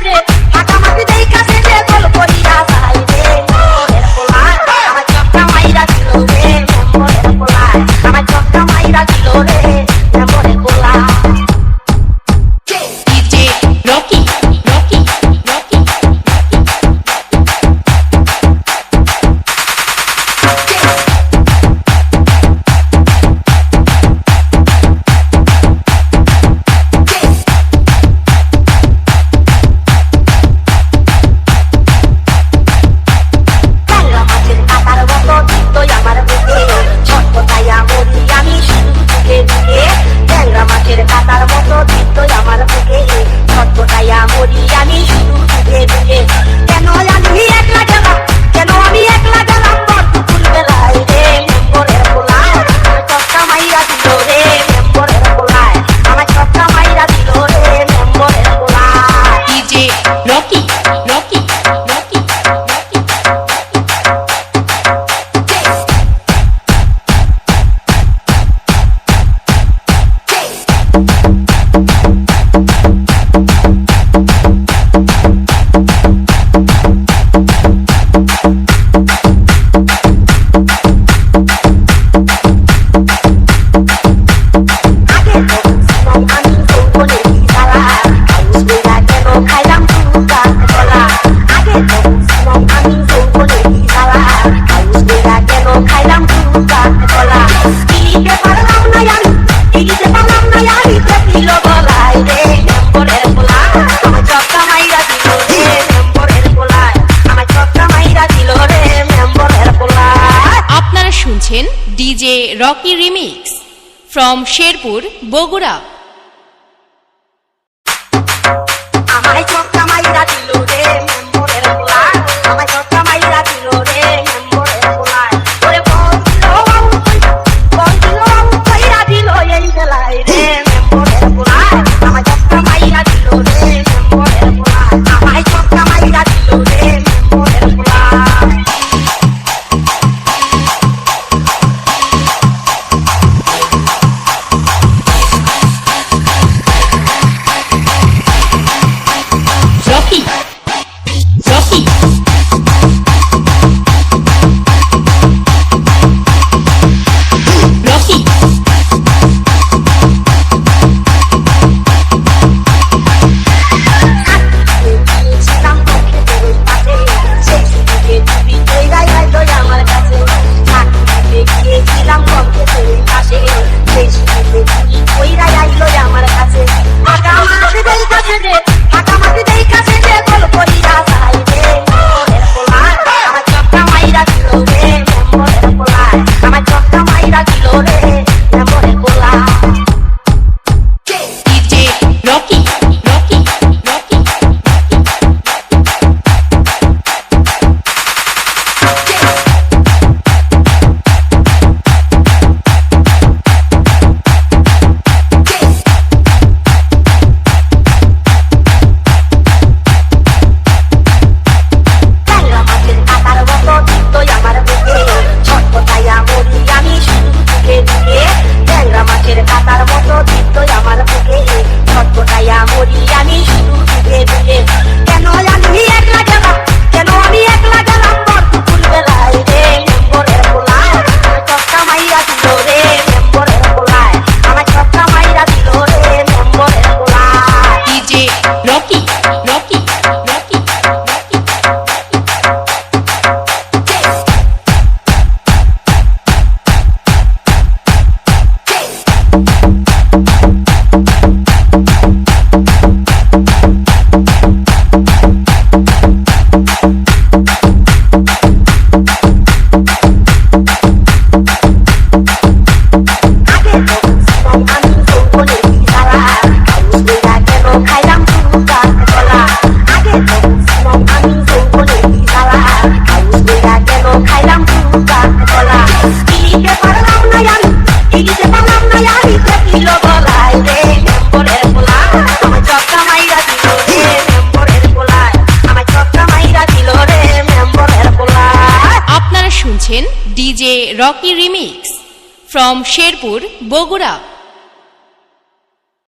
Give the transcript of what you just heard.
যে ফাঁকা মাটি দেই কাছে যে গোল করিয়া যায় রে মেম্বরের পোলা আমার চক্কা মাইরা দিল রে মেম্বরের পোলা আমার চক্কা মাইরা দিল রে মেম্বরের পোলা DJ Rocky Rocky Rocky DJ Rocky remix from Sherpur Bogura আমায় চক্কা মাইরা দিল রে মেম্বরের পোলা আমায় চক্কা মাইরা দিল রে মেম্বরের পোলা ওরে বল দিল কইরা দিল এই বেলায় রে মেম্বরের পোলা আমায় চক্কা মাইরা দিল রে মেম্বরের পোলা আমায় চক্কা মাইরা দিল রে মেম্বরের পোলা DJ Rocky remix from Sherpur Bogura.